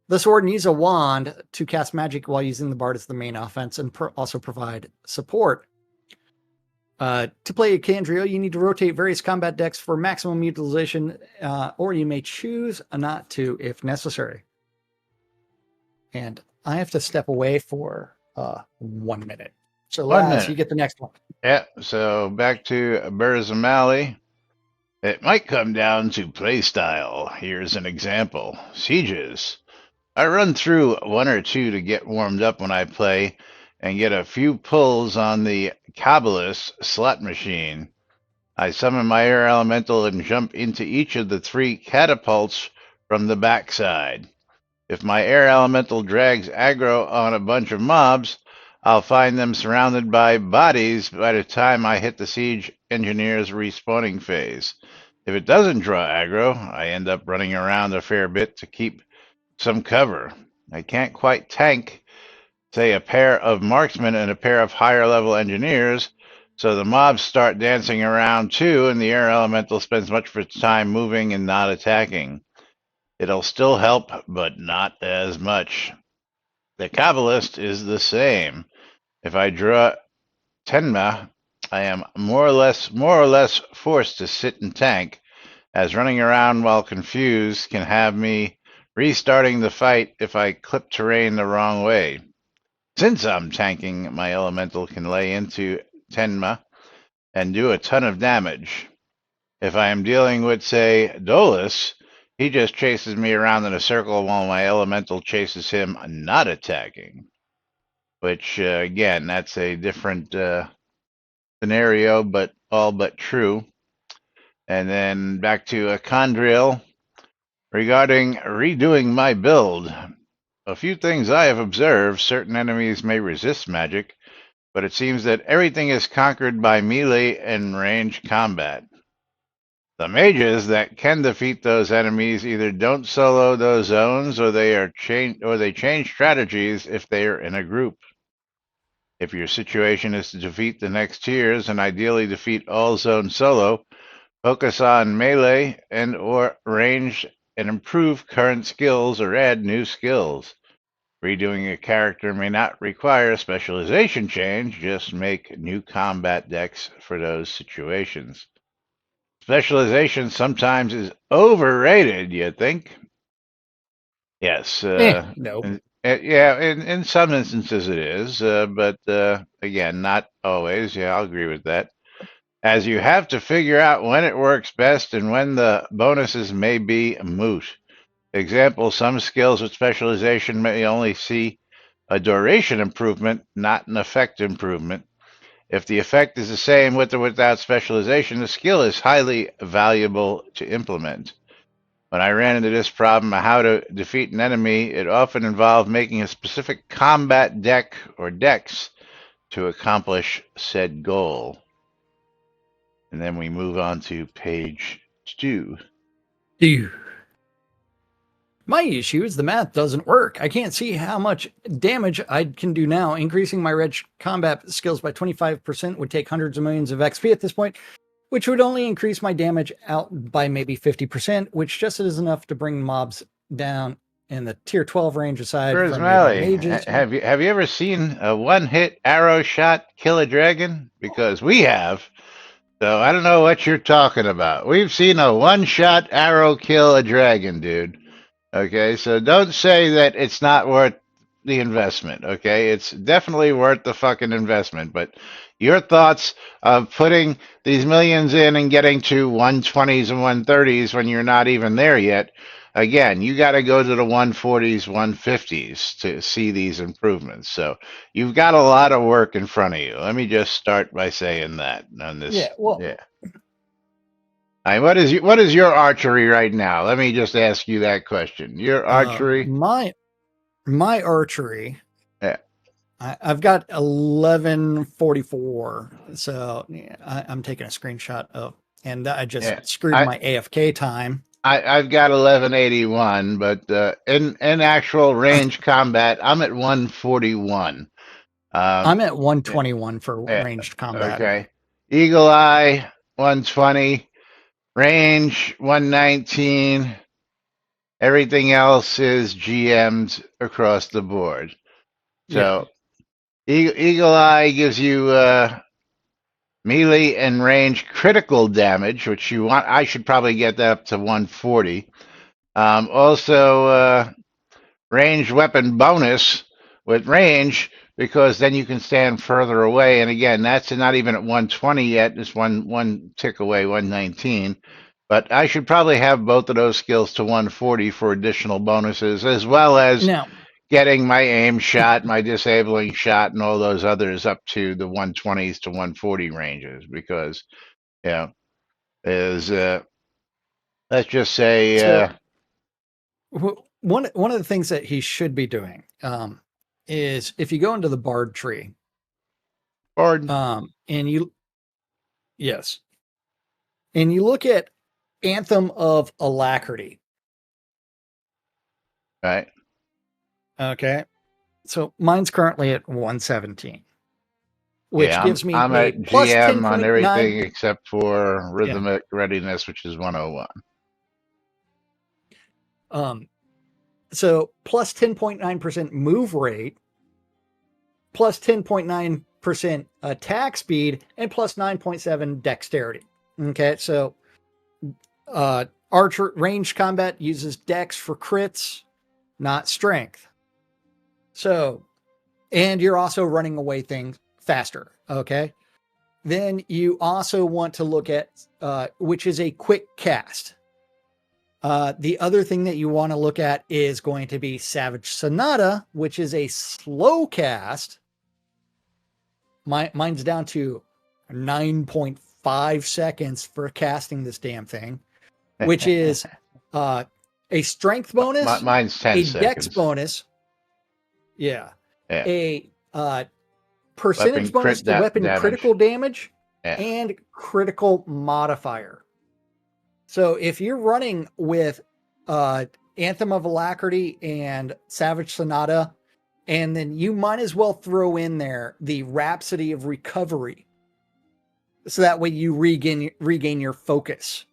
the sword, needs a wand to cast magic while using the bard as the main offense, and also provide support. To play a Candriel, you need to rotate various combat decks for maximum utilization, or you may choose not to if necessary. And I have to step away for 1 minute. So, 1 Laz, minute. you get the next one. Yeah. So back to Burzamali. It might come down to playstyle. Here's an example. Sieges. I run through one or two to get warmed up when I play and get a few pulls on the Kabbalist slot machine. I summon my air elemental and jump into each of the 3 catapults from the backside. If my air elemental drags aggro on a bunch of mobs, I'll find them surrounded by bodies by the time I hit the siege engineer's respawning phase. If it doesn't draw aggro, I end up running around a fair bit to keep some cover. I can't quite tank, say, a pair of marksmen and a pair of higher level engineers, so the mobs start dancing around too, and the air elemental spends much of its time moving and not attacking. It'll still help, but not as much. The Kabbalist is the same. If I draw Tenma, I am more or less forced to sit and tank, as running around while confused can have me restarting the fight if I clip terrain the wrong way. Since I'm tanking, my elemental can lay into Tenma and do a ton of damage. If I am dealing with, say, Dolus, he just chases me around in a circle while my elemental chases him, not attacking. Which, again, that's a different scenario, but all but true. And then back to Condriel. Regarding redoing my build, a few things I have observed. Certain enemies may resist magic, but it seems that everything is conquered by melee and range combat. The mages that can defeat those enemies either don't solo those zones or they change strategies if they are in a group. If your situation is to defeat the next tiers and ideally defeat all zones solo, focus on melee and or range and improve current skills or add new skills. Redoing a character may not require a specialization change, just make new combat decks for those situations. Specialization sometimes is overrated, you think? Yes. No. Yeah, in some instances it is, but again, not always. Yeah, I'll agree with that. As you have to figure out when it works best and when the bonuses may be moot. Example, some skills with specialization may only see a duration improvement, not an effect improvement. If the effect is the same with or without specialization, the skill is highly valuable to implement. When I ran into this problem of how to defeat an enemy, it often involved making a specific combat deck or decks to accomplish said goal. And then we move on to page 2. My issue is the math doesn't work. I can't see how much damage I can do now. Increasing my ranged combat skills by 25% would take hundreds of millions of XP at this point, which would only increase my damage out by maybe 50%, which just is enough to bring mobs down in the tier 12 range aside from Mally, mages. have you ever seen a one-hit arrow shot kill a dragon? Because we have. So I don't know what you're talking about. We've seen a one-shot arrow kill a dragon, dude. Okay, so don't say that it's not worth the investment. Okay, it's definitely worth the fucking investment. But your thoughts of putting these millions in and getting to 120s and 130s when you're not even there yet, again, you got to go to the 140s, 150s to see these improvements. So you've got a lot of work in front of you. Let me just start by saying that on this. Yeah, well, yeah. What is your archery right now? Let me just ask you that question. Your archery? My archery. Yeah. I've got 1144. So yeah, I'm taking a screenshot of, and I just screwed my AFK time. I've got 1181, but in actual range combat, I'm at 141. I'm at 121 for ranged combat. Okay. Eagle Eye 120. Range 119. Everything else is GM'd across the board. So Eagle Eye gives you melee and range critical damage, which you want. I should probably get that up to 140. Also, ranged weapon bonus with range, because then you can stand further away. And again, that's not even at 120 yet. It's one tick away, 119. But I should probably have both of those skills to 140 for additional bonuses, as well as getting my aim shot, my disabling shot, and all those others up to the 120s to 140 ranges. Because, is let's just say one of the things that he should be doing is if you go into the Bard tree, and you look at Anthem of Alacrity. Right. Okay. So mine's currently at 117. Which gives me I'm a at plus GM on 10.9 everything except for rhythmic readiness, which is 101. So plus 10.9% move rate, plus 10.9% attack speed, and plus 9.7 dexterity. Okay, so archer ranged combat uses dex for crits, not strength. So, and you're also running away things faster. Okay, then you also want to look at which is a quick cast. The other thing that you want to look at is going to be Savage Sonata, which is a slow cast. Mine's down to 9.5 seconds for casting this damn thing, which is a strength bonus, mine's 10 a seconds. dex bonus, a percentage bonus to weapon critical damage, and critical modifier. So if you're running with Anthem of Alacrity and Savage Sonata, and then you might as well throw in there the Rhapsody of Recovery, so that way you regain your focus.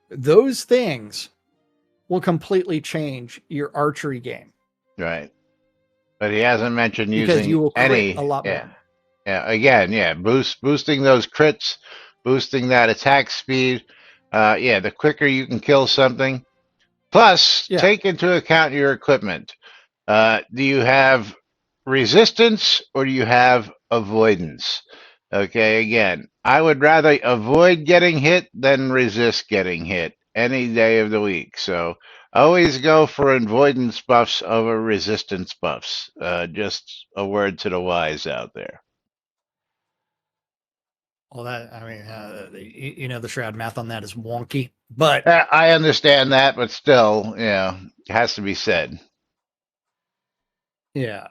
Those things will completely change your archery game. Right. But he hasn't mentioned Because using you will crit any. a lot Yeah. more. Yeah. Again, yeah. Boosting those crits, boosting that attack speed. Yeah. The quicker you can kill something. Plus, Yeah. take into account your equipment. Do you have resistance or do you have avoidance? Okay, again, I would rather avoid getting hit than resist getting hit any day of the week. So always go for avoidance buffs over resistance buffs. Just a word to the wise out there. Well, the Shroud math on that is wonky, but I understand that, but still, it has to be said. yeah.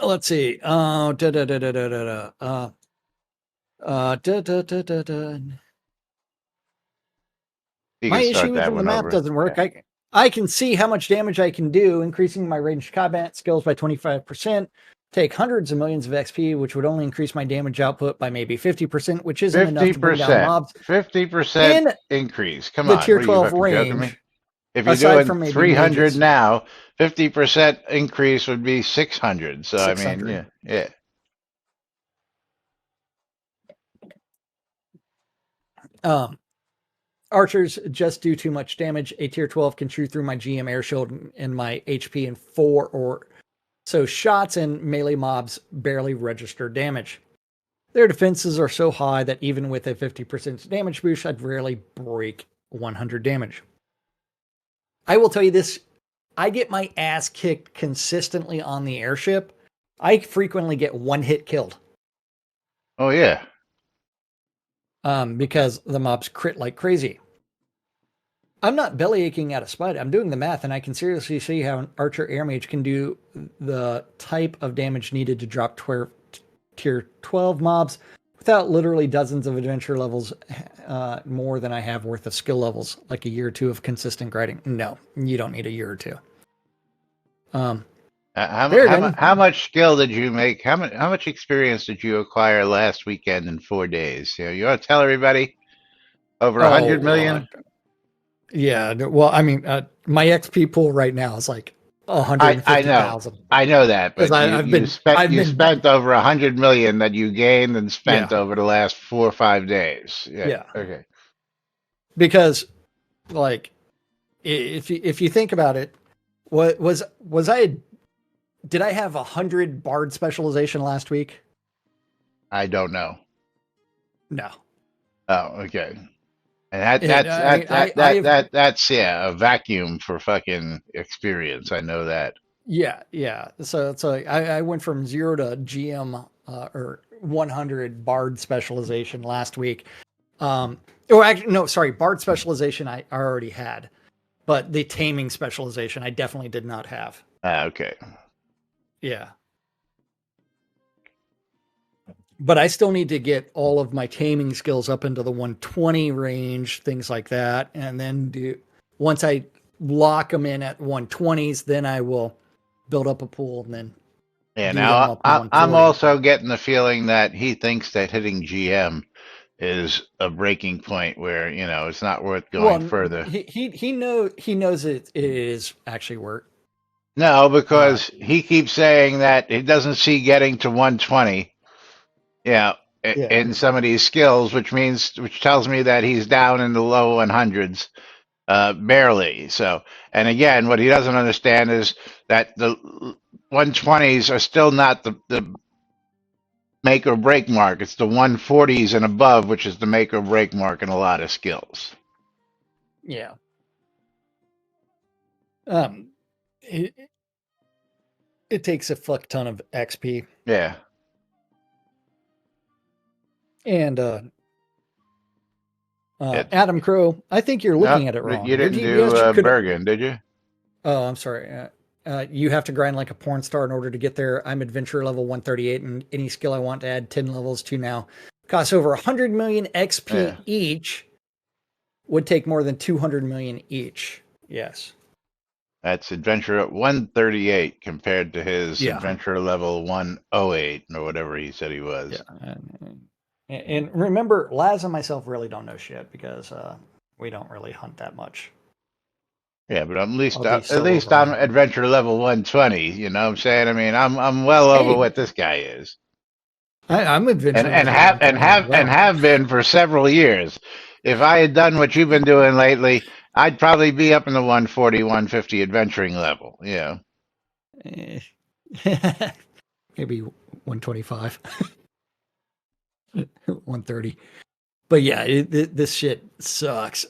Let's see. You My can start issue is that when the one math over. doesn't work. Yeah. I can see how much damage I can do, increasing my ranged combat skills by 25%, take hundreds of millions of XP, which would only increase my damage output by maybe 50%, which isn't enough to bring down mobs 50% in increase. Come the on, tier what are you 12 fucking joking me? range, If you're aside doing from maybe 300 mages. now, 50% increase would be 600. So 600. I mean, yeah. Archers just do too much damage. A tier 12 can shoot through my GM air shield and my HP in 4 or so shots, and melee mobs barely register damage. Their defenses are so high that even with a 50% damage boost, I'd rarely break 100 damage. I will tell you this, I get my ass kicked consistently on the airship. I frequently get one hit killed. Oh yeah. Because the mobs crit like crazy. I'm not belly aching out of spite. I'm doing the math, and I can seriously see how an archer air mage can do the type of damage needed to drop tier 12 mobs without literally dozens of adventure levels more than I have worth of skill levels, like a year or two of consistent grinding. No, you don't need a year or two. How much skill did you make? How much experience did you acquire last weekend in 4 days? You want to tell everybody? Over 100 million? Yeah, well, I mean, my XP pool right now is like 150,000. I know that, but you spent over 100 million that you gained and spent over the last 4 or 5 days. Yeah. Okay. Because, like, if you think about it, did I have 100 bard specialization last week? I don't know. No. Oh, okay. And that's a vacuum for fucking experience. I know that. Yeah. So I went from 0 to GM or 100 bard specialization last week. Bard specialization I already had, but the taming specialization I definitely did not have. Okay. Yeah. But I still need to get all of my taming skills up into the 120 range, things like that. And then once I lock them in at 120s, then I will build up a pool and then. Yeah, now I'm also getting the feeling that he thinks that hitting GM is a breaking point where, it's not worth going further. He knows it is actually work. No, because he keeps saying that he doesn't see getting to 120. In some of these skills, which tells me that he's down in the low 100s, barely. So, and again, what he doesn't understand is that the 120s are still not the make or break mark. It's the 140s and above, which is the make or break mark in a lot of skills. Yeah. It takes a fuck ton of XP. Yeah. And Adam Crow, I think you're looking at it wrong. You didn't do Bergen, did you? Oh, I'm sorry. You have to grind like a porn star in order to get there. I'm adventure level 138, and any skill I want to add 10 levels to now costs over 100 million XP Yeah. each, would take more than 200 million each. Yes. That's adventure at 138 compared to his Yeah. adventure level 108 or whatever he said he was. Yeah. And remember, Laz and myself really don't know shit because we don't really hunt that much. Yeah, but at least I'll be at solo least I'm hunting. adventure level 120. You know what I'm saying? I mean, I'm well over Hey. what this guy is, I'm adventure and level have 120 as well. have been for several years. If I had done what you've been doing lately, I'd probably be up in the 140, 150 adventuring level. Yeah. Eh, maybe 125, 130. But yeah, this shit sucks.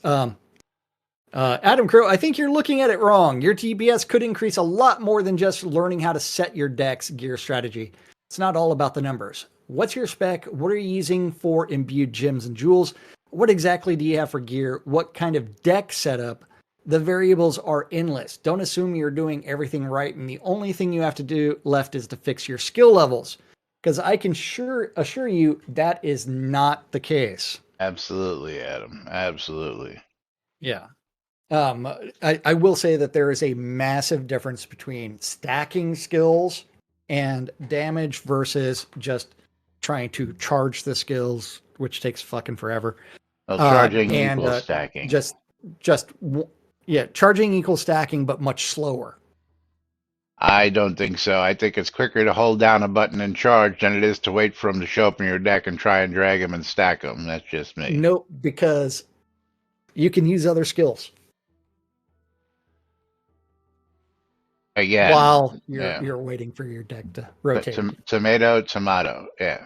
Adam Crow, I think you're looking at it wrong. Your TBS could increase a lot more than just learning how to set your deck's gear strategy. It's not all about the numbers. What's your spec? What are you using for imbued gems and jewels? What exactly do you have for gear? What kind of deck setup? The variables are endless. Don't assume you're doing everything right, and the only thing you have to do left is to fix your skill levels. Because I can assure you that is not the case. Absolutely, Adam. Absolutely. Yeah. I will say that there is a massive difference between stacking skills and damage versus just trying to charge the skills, which takes fucking forever. Well, charging and equals stacking. just charging equals stacking, but much slower. I don't think so. I think it's quicker to hold down a button and charge than it is to wait for them to show up in your deck and try and drag them and stack them. That's just me. Nope, because you can use other skills Again, while you're waiting for your deck to rotate. Tomato, tomato. Yeah.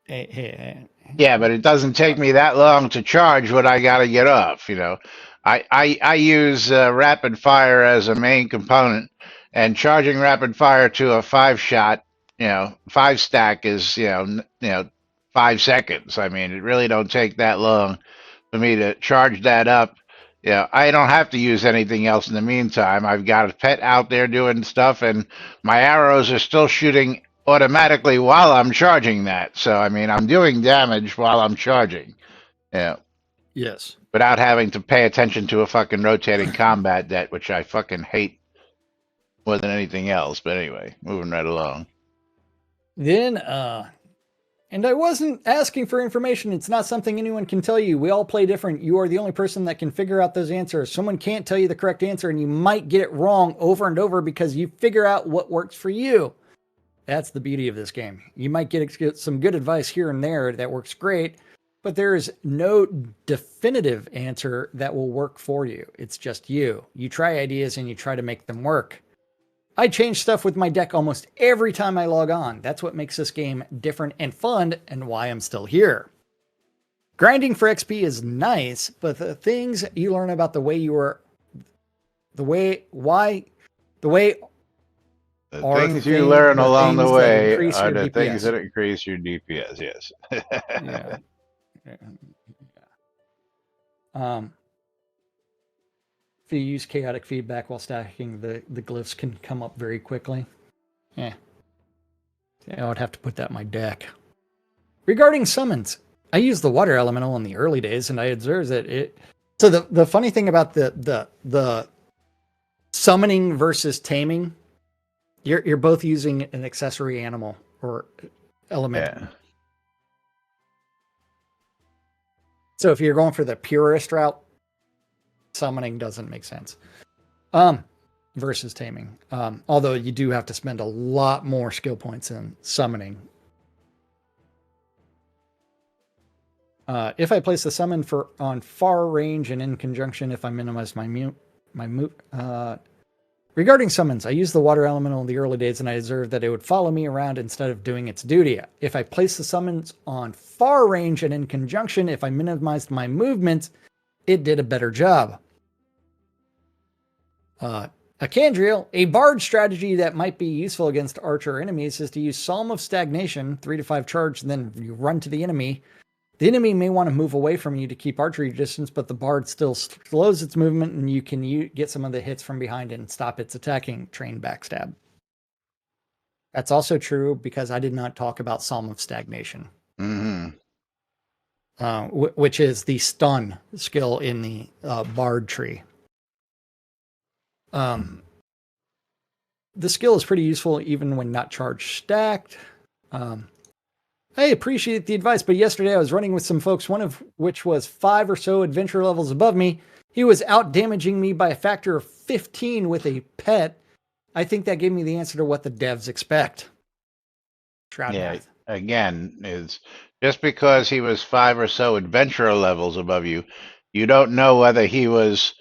Hey. Yeah, but it doesn't take me that long to charge what I got to get off. You know, I use rapid fire as a main component, and charging rapid fire to a 5-shot, 5-stack is 5 seconds. I mean, it really don't take that long for me to charge that up. Yeah, I don't have to use anything else in the meantime. I've got a pet out there doing stuff, and my arrows are still shooting automatically while I'm charging that. So, I mean, I'm doing damage while I'm charging. Yeah. Yes. Without having to pay attention to a fucking rotating combat deck, which I fucking hate more than anything else. But anyway, moving right along. Then, and I wasn't asking for information. It's not something anyone can tell you. We all play different. You are the only person that can figure out those answers. Someone can't tell you the correct answer, and you might get it wrong over and over because you figure out what works for you. That's the beauty of this game. You might get some good advice here and there that works great, but there is no definitive answer that will work for you. It's just you. You try ideas and you try to make them work. I change stuff with my deck almost every time I log on. That's what makes this game different and fun and why I'm still here. Grinding for XP is nice, but the things you learn about the things you learn along the things way increase are your the things DPS. that increase your DPS. Yes. Yeah. If you use chaotic feedback while stacking, the glyphs can come up very quickly. Yeah, I would have to put that in my deck. Regarding summons, I used the water elemental in the early days, and I observed that it. So the funny thing about the summoning versus taming, you're both using an accessory animal or element. Yeah. So if you're going for the purist route, summoning doesn't make sense. Versus taming. Although you do have to spend a lot more skill points in summoning. If I place the summon on far range and in conjunction, if I minimize my move. Regarding summons, I used the water elemental in the early days, and I observed that it would follow me around instead of doing its duty. If I place the summons on far range and in conjunction, if I minimized my movements, it did a better job. Acandriel, a bard strategy that might be useful against archer enemies is to use Psalm of Stagnation, 3 to 5 charge, and then you run to the enemy. The enemy may want to move away from you to keep archery distance, but the bard still slows its movement, and you can get some of the hits from behind and stop its attacking train backstab. That's also true because I did not talk about Psalm of Stagnation. Mm-hmm. which is the stun skill in the bard tree. The skill is pretty useful even when not charge stacked. I appreciate the advice, but yesterday I was running with some folks, one of which was 5 or so adventure levels above me. He was out damaging me by a factor of 15 with a pet. I think that gave me the answer to what the devs expect. Shroud math. Again, is just because he was 5 or so adventurer levels above you, you don't know whether he was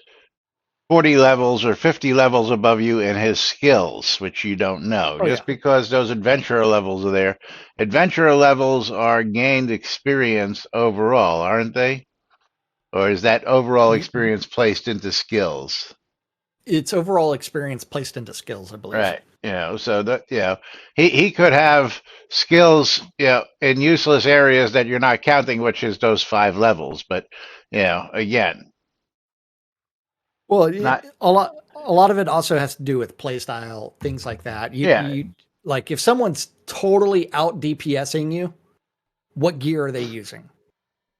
40 levels or 50 levels above you in his skills, which you don't know. Just because those adventurer levels are there. Adventurer levels are gained experience overall, aren't they? Or is that overall experience placed into skills? It's overall experience placed into skills, I believe. Right. So that, he could have skills, in useless areas that you're not counting, which is those 5 levels. But, again. Well, a lot of it also has to do with playstyle, things like that. You, like if someone's totally out DPSing you, what gear are they using?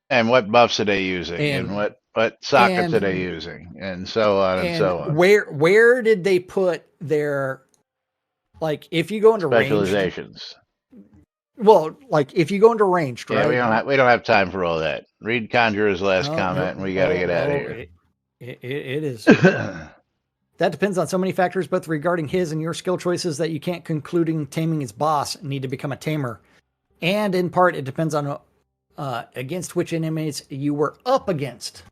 And what buffs are they using? And what sockets are they using? And so on and so on. Where did they put their, like if you go into specializations? Well, like if you go into ranged, right? We don't have time for all that. Read Conjurer's last comment, and we got to get out of here. It is. That depends on so many factors, both regarding his and your skill choices, that you can't, concluding taming his boss, need to become a tamer. And in part, it depends on against which enemies you were up against.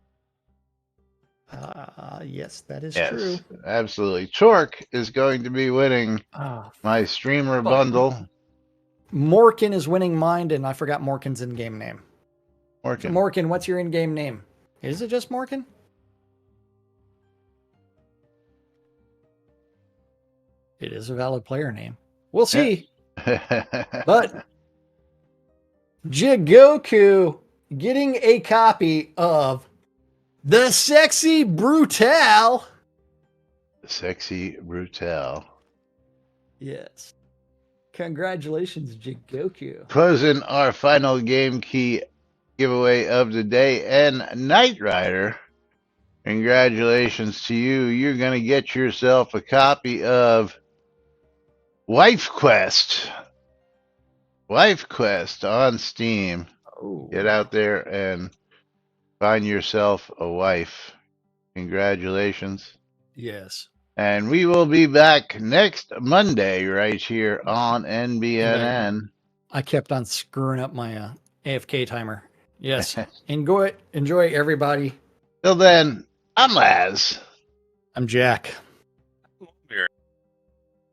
Yes, that is true. Absolutely. Torque is going to be winning my streamer bundle. Morkin is winning mine, and I forgot Morkin's in-game name. Morkin, what's your in-game name? Is it just Morkin? It is a valid player name. We'll see. But Jigoku getting a copy of The Sexy Brutal. Sexy Brutal. Yes. Congratulations, Jigoku. Closing our final game key giveaway of the day, and Knight Rider. Congratulations to you. You're going to get yourself a copy of Wife Quest. Wife Quest on Steam. Get out there and find yourself a wife. Congratulations. Yes. And we will be back next Monday right here on NBNN. I kept on screwing up my AFK timer. Yes. Enjoy everybody. Till then, I'm Laz. I'm Jack.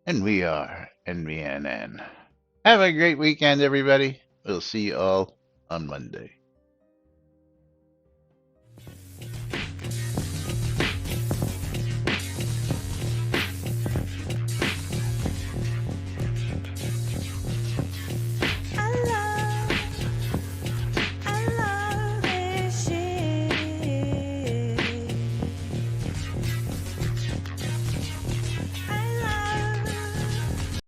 And we are NBNN. Have a great weekend, everybody. We'll see you all on Monday.